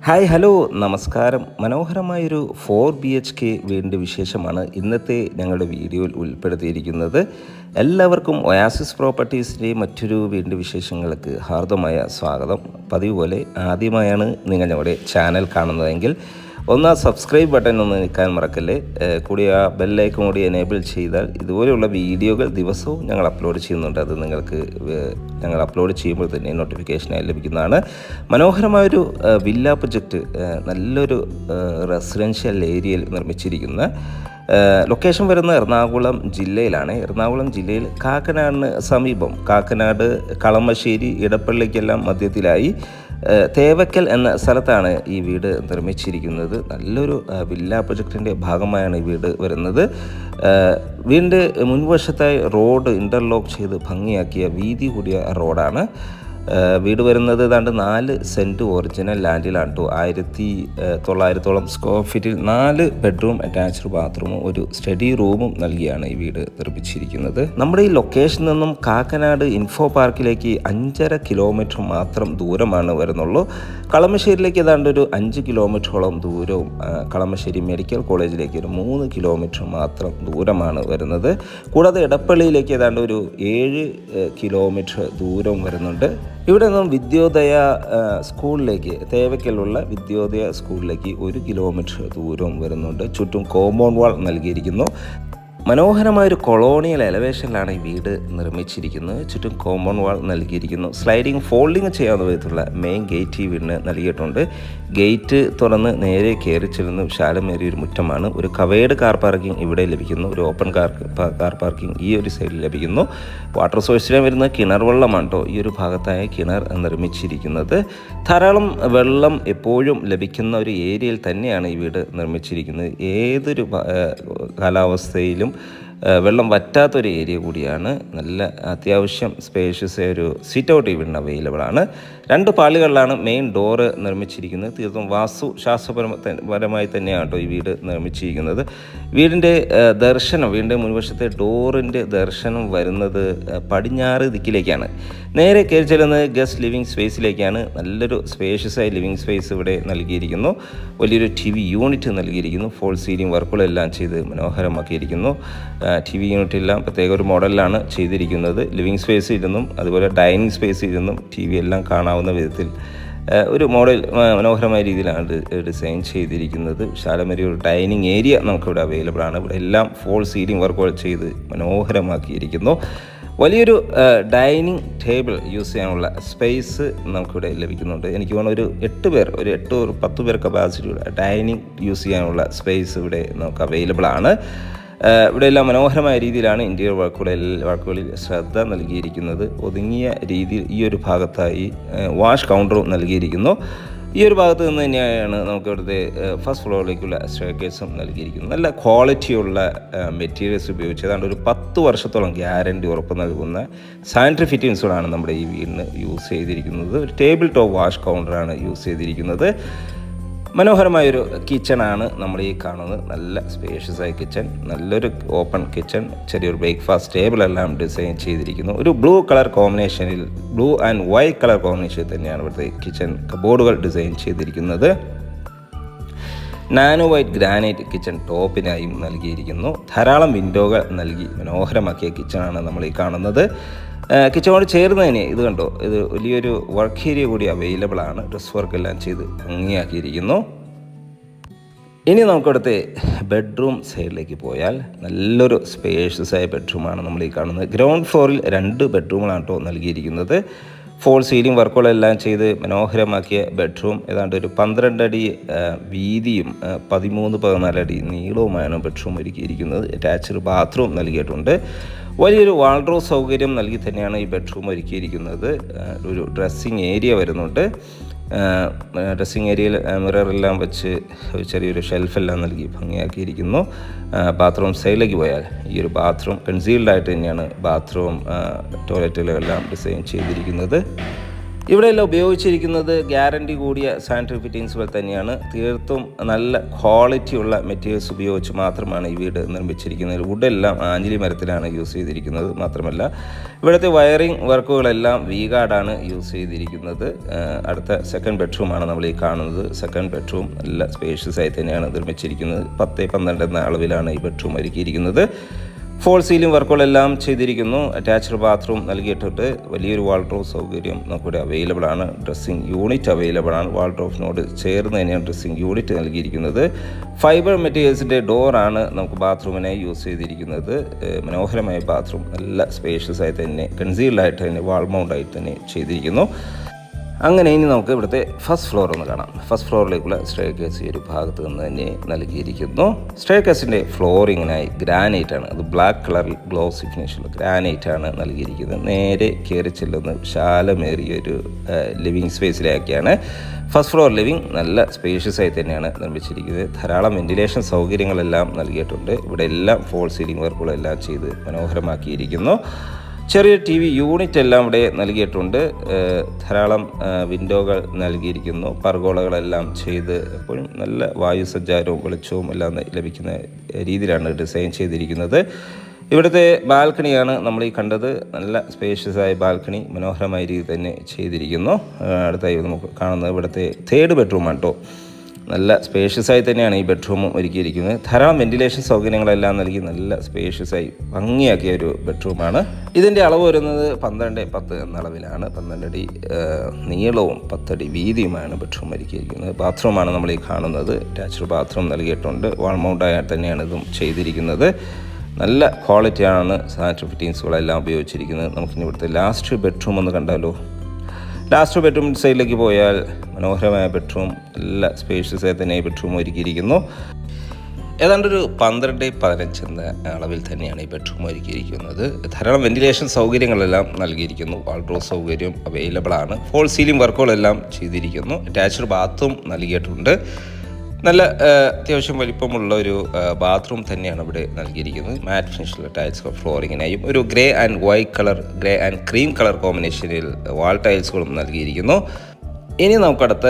Hi hello നമസ്കാരം. മനോഹരമായൊരു 4 BHK വീടിൻ്റെ വിശേഷമാണ് ഇന്നത്തെ ഞങ്ങളുടെ വീഡിയോയിൽ ഉൾപ്പെടുത്തിയിരിക്കുന്നത്. എല്ലാവർക്കും ഒയാസിസ് പ്രോപ്പർട്ടീസിൻ്റെ മറ്റൊരു വീടിൻ്റെ വിശേഷങ്ങൾക്ക് ഹാർദമായ സ്വാഗതം. പതിവ് പോലെ ആദ്യമായാണ് നിങ്ങൾ ഞങ്ങളുടെ ചാനൽ കാണുന്നതെങ്കിൽ ഒന്ന് ആ സബ്സ്ക്രൈബ് ബട്ടൺ ഒന്ന് നിൽക്കാൻ മറക്കല്ലേ. കൂടി ആ ബെല്ലൈക്കൺ കൂടി എനേബിൾ ചെയ്താൽ ഇതുപോലെയുള്ള വീഡിയോകൾ ദിവസവും ഞങ്ങൾ അപ്ലോഡ് ചെയ്യുന്നുണ്ട്. അത് നിങ്ങൾക്ക് ഞങ്ങൾ അപ്ലോഡ് ചെയ്യുമ്പോൾ തന്നെ നോട്ടിഫിക്കേഷനായി ലഭിക്കുന്നതാണ്. മനോഹരമായൊരു വില്ല പ്രൊജക്റ്റ്, നല്ലൊരു റെസിഡൻഷ്യൽ ഏരിയയിൽ നിർമ്മിച്ചിരിക്കുന്ന ലൊക്കേഷൻ വരുന്ന എറണാകുളം ജില്ലയിലാണ്. എറണാകുളം ജില്ലയിൽ കാക്കനാടിന് സമീപം, കാക്കനാട് കളമശ്ശേരി ഇടപ്പള്ളിക്കെല്ലാം മധ്യത്തിലായി തേവക്കൽ എന്ന സ്ഥലത്താണ് ഈ വീട് നിർമ്മിച്ചിരിക്കുന്നത്. നല്ലൊരു വില്ല പ്രൊജക്റ്റിൻ്റെ ഭാഗമായാണ് ഈ വീട് വരുന്നത്. വീടിൻ്റെ മുൻവശത്തായി റോഡ് ഇൻ്റർലോക്ക് ചെയ്ത് ഭംഗിയാക്കിയ വീതി കൂടിയ റോഡാണ്. വീട് വരുന്നത് ഏതാണ്ട് 4 സെൻറ്റ് ഒറിജിനൽ ലാൻഡിലാണ് കേട്ടോ. 1900 സ്ക്വയർ ഫീറ്റിൽ 4 ബെഡ്റൂം അറ്റാച്ച്ഡ് ബാത്റൂമും ഒരു സ്റ്റഡി റൂമും നൽകിയാണ് ഈ വീട് നിർമ്മിച്ചിരിക്കുന്നത്. നമ്മുടെ ഈ ലൊക്കേഷനിൽ നിന്നും കാക്കനാട് ഇൻഫോ പാർക്കിലേക്ക് 5.5 കിലോമീറ്റർ മാത്രം ദൂരമാണ് വരുന്നുള്ളൂ. കളമശ്ശേരിയിലേക്ക് ഏതാണ്ട് ഒരു 5 കിലോമീറ്ററോളം ദൂരവും, കളമശ്ശേരി മെഡിക്കൽ കോളേജിലേക്ക് ഒരു 3 കിലോമീറ്റർ മാത്രം ദൂരമാണ് വരുന്നത്. കൂടാതെ ഇടപ്പള്ളിയിലേക്ക് ഏതാണ്ട് ഒരു 7 കിലോമീറ്റർ ദൂരവും വരുന്നുണ്ട്. ഇവിടെ നിന്നും വിദ്യോദയ സ്കൂളിലേക്ക്, തേവയ്ക്കലുള്ള വിദ്യോദയ സ്കൂളിലേക്ക് 1 കിലോമീറ്റർ ദൂരവും വരുന്നുണ്ട്. ചുറ്റും കോമ്പൗണ്ട് വാൾ നൽകിയിരിക്കുന്നു. മനോഹരമായൊരു കൊളോണിയൽ എലവേഷനിലാണ് ഈ വീട് നിർമ്മിച്ചിരിക്കുന്നത്. ചുറ്റും കോമ്പൗണ്ട് വാൾ നൽകിയിരിക്കുന്നു. സ്ലൈഡിങ് ഫോൾഡിങ് ചെയ്യാവുന്ന വിധത്തിലുള്ള മെയിൻ ഗേറ്റ് ഈ വീടിന് നൽകിയിട്ടുണ്ട്. ഗേറ്റ് തുറന്ന് നേരെ കയറി ചെല്ലുന്ന വിശാലമേറിയൊരു മുറ്റമാണ്. ഒരു കവേർഡ് കാർ പാർക്കിംഗ് ഇവിടെ ലഭിക്കുന്നു. ഒരു ഓപ്പൺ കാർ പാർക്കിംഗ് ഈ ഒരു സൈഡിൽ ലഭിക്കുന്നു. വാട്ടർ സോഴ്സിനെ വരുന്ന കിണർ വെള്ളമാണ് കേട്ടോ ഈ ഒരു ഭാഗത്തായ കിണർ നിർമ്മിച്ചിരിക്കുന്നത്. ധാരാളം വെള്ളം എപ്പോഴും ലഭിക്കുന്ന ഒരു ഏരിയയിൽ തന്നെയാണ് ഈ വീട് നിർമ്മിച്ചിരിക്കുന്നത്. ഏതൊരു കാലാവസ്ഥയിലും വെള്ളം വറ്റാത്തൊരു ഏരിയ കൂടിയാണ്. നല്ല അത്യാവശ്യം സ്പേഷ്യസ് ഒരു സിറ്റ് ഔട്ട് ഈ വീടിന് അവൈലബിൾ ആണ്. 2 പാളികളിലാണ് മെയിൻ ഡോറ് നിർമ്മിച്ചിരിക്കുന്നത്. തീർത്തും വാസ്തുശാസ്ത്രപരമായി തന്നെയാണ് കേട്ടോ ഈ വീട് നിർമ്മിച്ചിരിക്കുന്നത്. വീടിൻ്റെ വീടിൻ്റെ മുൻവശത്തെ ഡോറിൻ്റെ ദർശനം വരുന്നത് പടിഞ്ഞാറ് ദിക്കിലേക്കാണ്. നേരെ കയറി ചെല്ലുന്നത് ഗസ്റ്റ് ലിവിങ് സ്പേസിലേക്കാണ്. നല്ലൊരു സ്പേഷ്യസായ ലിവിങ് സ്പേസ് ഇവിടെ നൽകിയിരിക്കുന്നു. വലിയൊരു TV യൂണിറ്റ് നൽകിയിരിക്കുന്നു. ഫോൾ സീലിംഗ് വർക്കുകളെല്ലാം ചെയ്ത് മനോഹരമാക്കിയിരിക്കുന്നു. TV യൂണിറ്റെല്ലാം പ്രത്യേക ഒരു മോഡലിലാണ് ചെയ്തിരിക്കുന്നത്. ലിവിങ് സ്പേസിൽ ഇരുന്നും അതുപോലെ ഡൈനിങ് സ്പേസിൽ ഇരുന്നും TV എല്ലാം കാണാവുന്ന വിധത്തിൽ ഒരു മോഡൽ മനോഹരമായ രീതിയിലാണ് ഡിസൈൻ ചെയ്തിരിക്കുന്നത്. വിശാലമേറിയ ഒരു ഡൈനിങ് ഏരിയ നമുക്കിവിടെ അവൈലബിൾ ആണ്. ഇവിടെ എല്ലാം ഫോൾ സീലിംഗ് വർക്കുകൾ ചെയ്ത് മനോഹരമാക്കിയിരിക്കുന്നു. വലിയൊരു ഡൈനിങ് ടേബിൾ യൂസ് ചെയ്യാനുള്ള സ്പേസ് നമുക്കിവിടെ ലഭിക്കുന്നുണ്ട്. എനിക്ക് തോന്നുന്നു ഒരു 8 or 10 പേർ കപ്പാസിറ്റിയുടെ ഡൈനിങ് യൂസ് ചെയ്യാനുള്ള സ്പേസ് ഇവിടെ നമുക്ക് അവൈലബിൾ ആണ്. ഇവിടെ എല്ലാം മനോഹരമായ രീതിയിലാണ് ഇൻറ്റീരിയർ വർക്കുകളിൽ ശ്രദ്ധ നൽകിയിരിക്കുന്നത്. ഒതുങ്ങിയ രീതിയിൽ ഈ ഒരു ഭാഗത്തായി വാഷ് കൗണ്ടറും നൽകിയിരിക്കുന്നു. ഈ ഒരു ഭാഗത്ത് നിന്ന് തന്നെയാണ് നമുക്ക് ഇവിടുത്തെ ഫസ്റ്റ് ഫ്ലോറിലേക്കുള്ള സ്റ്റെയർകേസും നൽകിയിരിക്കുന്നത്. നല്ല ക്വാളിറ്റിയുള്ള മെറ്റീരിയൽസ് ഉപയോഗിച്ച് ഏതാണ്ട് ഒരു 10 വർഷത്തോളം ഗ്യാരണ്ടി ഉറപ്പ് നൽകുന്ന സാനിറ്ററി ഫിറ്റിങ്സുകളാണ് നമ്മുടെ ഈ വീടിന് യൂസ് ചെയ്തിരിക്കുന്നത്. ഒരു ടേബിൾ ടോപ്പ് വാഷ് കൗണ്ടറാണ് യൂസ് ചെയ്തിരിക്കുന്നത്. മനോഹരമായൊരു കിച്ചണാണ് നമ്മൾ ഈ കാണുന്നത്. നല്ല സ്പേഷ്യസായ കിച്ചൺ, നല്ലൊരു ഓപ്പൺ കിച്ചൺ, ചെറിയൊരു ബ്രേക്ക്ഫാസ്റ്റ് ടേബിൾ എല്ലാം ഡിസൈൻ ചെയ്തിരിക്കുന്നു. ഒരു ബ്ലൂ ആൻഡ് വൈറ്റ് കളർ കോമ്പിനേഷനിൽ തന്നെയാണ് ഇവിടുത്തെ കിച്ചൺ കബോർഡുകൾ ഡിസൈൻ ചെയ്തിരിക്കുന്നത്. നാനോ വൈറ്റ് ഗ്രാനൈറ്റ് കിച്ചൺ ടോപ്പിനായും നൽകിയിരിക്കുന്നു. ധാരാളം വിൻഡോകൾ നൽകി മനോഹരമാക്കിയ കിച്ചണാണ് നമ്മൾ ഈ കാണുന്നത്. കിച്ചണോട് ചേർന്ന് തന്നെ ഇത് കണ്ടോ, ഇത് വലിയൊരു വർക്ക് ഏരിയ കൂടി അവൈലബിൾ ആണ്. ഡ്രസ് വർക്ക് എല്ലാം ചെയ്ത് ഭംഗിയാക്കിയിരിക്കുന്നു. ഇനി നമുക്കടുത്ത് ബെഡ്റൂം സൈഡിലേക്ക് പോയാൽ നല്ലൊരു സ്പേഷ്യസായ ബെഡ്റൂമാണ് നമ്മൾ ഈ കാണുന്നത്. ഗ്രൗണ്ട് ഫ്ലോറിൽ 2 ബെഡ്റൂമുകളാണ് കേട്ടോ നൽകിയിരിക്കുന്നത്. ഫോൾ സീലിംഗ് വർക്കുകളെല്ലാം ചെയ്ത് മനോഹരമാക്കിയ ബെഡ്റൂം. ഏതാണ്ട് ഒരു 12 അടി വീതിയും 13-14 അടി നീളവുമാണ് ബെഡ്റൂം ഒരുക്കിയിരിക്കുന്നത്. അറ്റാച്ച്ഡ് ബാത്റൂം നൽകിയിട്ടുണ്ട്. വലിയൊരു വാൾഡ്രോബ് സൗകര്യം നൽകി തന്നെയാണ് ഈ ബെഡ്റൂം ഒരുക്കിയിരിക്കുന്നത്. ഒരു ഡ്രസ്സിങ് ഏരിയ വരുന്നുണ്ട്. ഡ്രസ്സിങ് ഏരിയയിൽ മിററെല്ലാം വെച്ച് ചെറിയൊരു ഷെൽഫെല്ലാം നൽകി ഭംഗിയാക്കിയിരിക്കുന്നു. ബാത്റൂം സൈഡിലേക്ക് പോയാൽ ഈ ഒരു ബാത്റൂം കൺസീൽഡ് ആയിട്ട് തന്നെയാണ് ബാത്റൂം ടോയ്ലറ്റുകളെല്ലാം ഡിസൈൻ ചെയ്തിരിക്കുന്നത്. ഇവിടെയെല്ലാം ഉപയോഗിച്ചിരിക്കുന്നത് ഗ്യാരണ്ടി കൂടിയ സാനിറ്ററി ഫിറ്റിങ്സുകൾ തന്നെയാണ്. തീർത്തും നല്ല ക്വാളിറ്റിയുള്ള മെറ്റീരിയൽസ് ഉപയോഗിച്ച് മാത്രമാണ് ഈ വീട് നിർമ്മിച്ചിരിക്കുന്നത്. വുഡെല്ലാം ആഞ്ഞിലി മരത്തിലാണ് യൂസ് ചെയ്തിരിക്കുന്നത്. മാത്രമല്ല ഇവിടുത്തെ വയറിംഗ് വർക്കുകളെല്ലാം V-ഗാർഡാണ് യൂസ് ചെയ്തിരിക്കുന്നത്. അടുത്ത സെക്കൻഡ് ബെഡ്റൂമാണ് നമ്മൾ ഈ കാണുന്നത്. സെക്കൻഡ് ബെഡ്റൂം നല്ല സ്പേഷ്യസ് ആയി തന്നെയാണ് നിർമ്മിച്ചിരിക്കുന്നത്. 10x12 എന്ന അളവിലാണ് ഈ ബെഡ്റൂം ഒരുക്കിയിരിക്കുന്നത്. ഫോൾ സീലിംഗ് വർക്കുകളെല്ലാം ചെയ്തിരിക്കുന്നു. അറ്റാച്ച്ഡ് ബാത്റൂം നൽകിയിട്ടുണ്ട്. വലിയൊരു വാൾഡ്രോബ് സൗകര്യം നമുക്കിവിടെ അവൈലബിൾ ആണ്. ഡ്രസ്സിംഗ് യൂണിറ്റ് അവൈലബിൾ ആണ്. വാൾഡ്രോബിനോട് ചേർന്ന് തന്നെയാണ് ഡ്രസ്സിംഗ് യൂണിറ്റ് നൽകിയിരിക്കുന്നത്. ഫൈബർ മെറ്റീരിയൽസിൻ്റെ ഡോറാണ് നമുക്ക് ബാത്റൂമിനായി യൂസ് ചെയ്തിരിക്കുന്നത്. മനോഹരമായ ബാത്റൂം നല്ല സ്പേഷ്യസ് ആയി തന്നെ കൺസീൽഡായിട്ട് തന്നെ വാൾ മൗണ്ട് ആയിട്ട് തന്നെ ചെയ്തിരിക്കുന്നു. അങ്ങനെ ഇനി നമുക്ക് ഇവിടുത്തെ ഫസ്റ്റ് ഫ്ലോർ ഒന്ന് കാണാം. ഫസ്റ്റ് ഫ്ലോറിലേക്കുള്ള സ്റ്റെയർ കേസ് ഈ ഒരു ഭാഗത്ത് നിന്ന് തന്നെ നൽകിയിരിക്കുന്നു. സ്റ്റെയർ കേസിൻ്റെ ഫ്ലോറിങ്ങിനായി ഗ്രാനൈറ്റാണ്, അത് ബ്ലാക്ക് കളറിൽ ഗ്ലോസി ഫിനിഷുള്ള ഗ്രാനൈറ്റാണ് നൽകിയിരിക്കുന്നത്. നേരെ കയറി ചെല്ലുന്ന വിശാലമേറിയൊരു ലിവിങ് സ്പേസിലേക്കാണ്. ഫസ്റ്റ് ഫ്ലോർ ലിവിങ് നല്ല സ്പേഷ്യസ് ആയി തന്നെയാണ് നിർമ്മിച്ചിരിക്കുന്നത്. ധാരാളം വെന്റിലേഷൻ സൗകര്യങ്ങളെല്ലാം നൽകിയിട്ടുണ്ട്. ഇവിടെ എല്ലാം ഫോൾ സീലിംഗ് വർക്കുകളെല്ലാം ചെയ്ത് മനോഹരമാക്കിയിരിക്കുന്നു. ചെറിയ TV യൂണിറ്റ് എല്ലാം ഇവിടെ നൽകിയിട്ടുണ്ട്. ധാരാളം വിൻഡോകൾ നൽകിയിരിക്കുന്നു. പർഗോളകളെല്ലാം ചെയ്ത് എപ്പോഴും നല്ല വായുസഞ്ചാരവും വെളിച്ചവും എല്ലാം ലഭിക്കുന്ന രീതിയിലാണ് ഡിസൈൻ ചെയ്തിരിക്കുന്നത്. ഇവിടുത്തെ ബാൽക്കണിയാണ് നമ്മൾ ഈ കണ്ടത്. നല്ല സ്പേഷ്യസ് ആയ ബാൽക്കണി മനോഹരമായ രീതിയിൽ തന്നെ ചെയ്തിരിക്കുന്നു. അടുത്തായി നമുക്ക് കാണുന്നത് ഇവിടുത്തെ തേർഡ് ബെഡ്റൂമാണ് കേട്ടോ. നല്ല സ്പേഷ്യസ് ആയി തന്നെയാണ് ഈ ബെഡ്റൂമും ഒരുക്കിയിരിക്കുന്നത്. ധാരാളം വെന്റിലേഷൻ സൗകര്യങ്ങളെല്ലാം നൽകി നല്ല സ്പേഷ്യസ് ആയി ഭംഗിയാക്കിയ ഒരു ബെഡ്റൂമാണ്. ഇതിൻ്റെ അളവ് വരുന്നത് 12x10 എന്ന അളവിലാണ്. 12 അടി നീളവും 10 അടി വീതിയുമാണ് ബെഡ്റൂം ഒരുക്കിയിരിക്കുന്നത്. ബാത്റൂമാണ് നമ്മൾ ഈ കാണുന്നത്. അറ്റാച്ച്ഡ് ബാത്റൂം നൽകിയിട്ടുണ്ട്. വാൾ മൗണ്ടായി തന്നെയാണ് ഇതും ചെയ്തിരിക്കുന്നത്. നല്ല ക്വാളിറ്റിയാണ് സാനിറ്ററി ഫിറ്റിങ്സുകളെല്ലാം ഉപയോഗിച്ചിരിക്കുന്നത്. നമുക്കിനി ഇവിടുത്തെ ലാസ്റ്റ് ബെഡ്റൂം ഒന്ന് കണ്ടാലോ. ലാസ്റ്റ് ബെഡ്റൂം സൈഡിലേക്ക് പോയാൽ മനോഹരമായ ബെഡ്റൂം, നല്ല സ്പേഷ്യസ് ആയി തന്നെ ഈ ബെഡ്റൂം ഒരുക്കിയിരിക്കുന്നു. ഏതാണ്ടൊരു 12x15 എന്ന അളവിൽ തന്നെയാണ് ഈ ബെഡ്റൂം ഒരുക്കിയിരിക്കുന്നത്. ധാരാളം വെന്റിലേഷൻ സൗകര്യങ്ങളെല്ലാം നൽകിയിരിക്കുന്നു. വാൾഡ്രോബ് സൗകര്യം അവൈലബിൾ ആണ്. ഫോൾ സീലിംഗ് വർക്കുകളെല്ലാം ചെയ്തിരിക്കുന്നു. അറ്റാച്ച്ഡ് ബാത്തും നൽകിയിട്ടുണ്ട്. നല്ല അത്യാവശ്യം വലിപ്പമുള്ള ഒരു ബാത്റൂം തന്നെയാണ് ഇവിടെ നൽകിയിരിക്കുന്നത്. മാറ്റ് ഫിനിഷിലുള്ള ടൈൽസ് ഫ്ലോറിങ്ങിനായും ഒരു grey and white colour, grey and cream colour കോമ്പിനേഷനിൽ വാൾ ടൈൽസുകളും നൽകിയിരിക്കുന്നു. ഇനി നമുക്കടുത്ത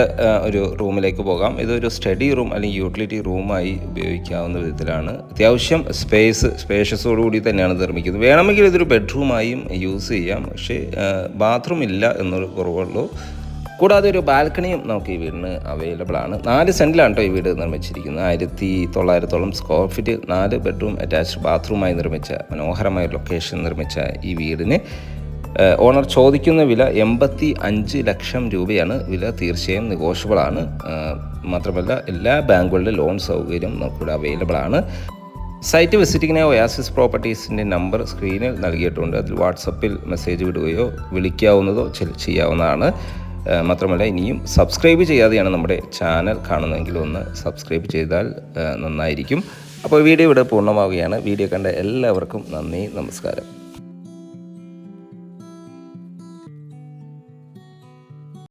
ഒരു റൂമിലേക്ക് പോകാം. ഇതൊരു സ്റ്റഡി റൂം അല്ലെങ്കിൽ യൂട്ടിലിറ്റി റൂമായി ഉപയോഗിക്കാവുന്ന വിധത്തിലാണ്. അത്യാവശ്യം സ്പേഷ്യസോടുകൂടി തന്നെയാണ് നിർമ്മിക്കുന്നത്. വേണമെങ്കിൽ ഇതൊരു ബെഡ്റൂമായും യൂസ് ചെയ്യാം. പക്ഷേ ബാത്റൂം ഇല്ല എന്നൊരു കുറവുള്ളൂ. കൂടാതെ ഒരു ബാൽക്കണിയും നമുക്ക് ഈ വീടിന് അവൈലബിൾ ആണ്. 4 സെൻറ്റിലാണ് കേട്ടോ ഈ വീട് നിർമ്മിച്ചിരിക്കുന്നത്. 1900 സ്ക്വയർ ഫീറ്റ് 4 ബെഡ്റൂം അറ്റാച്ച്ഡ് ബാത്റൂമായി നിർമ്മിച്ച മനോഹരമായ ലൊക്കേഷൻ നിർമ്മിച്ച ഈ വീടിന് ഓണർ ചോദിക്കുന്ന വില 85 ലക്ഷം രൂപയാണ്. വില തീർച്ചയായും നെഗോഷ്യബിൾ ആണ്. മാത്രമല്ല എല്ലാ ബാങ്കുകളുടെ ലോൺ സൗകര്യം നമുക്കിവിടെ അവൈലബിൾ ആണ്. സൈറ്റ് വിസിറ്റിങ്ങിനായി ഒയാസിസ് പ്രോപ്പർട്ടീസിൻ്റെ നമ്പർ സ്ക്രീനിൽ നൽകിയിട്ടുണ്ട്. അതിൽ വാട്സപ്പിൽ മെസ്സേജ് വിടുകയോ വിളിക്കാവുന്നതോ ചെയ്യാവുന്നതാണ്. മാത്രമല്ല ഇനിയും സബ്സ്ക്രൈബ് ചെയ്യാതെയാണ് നമ്മുടെ ചാനൽ കാണുന്നതെങ്കിൽ ഒന്ന് സബ്സ്ക്രൈബ് ചെയ്താൽ നന്നായിരിക്കും. അപ്പോൾ വീഡിയോ ഇവിടെ പൂർണ്ണമാവുകയാണ്. വീഡിയോ കണ്ട എല്ലാവർക്കും നന്ദി, നമസ്കാരം.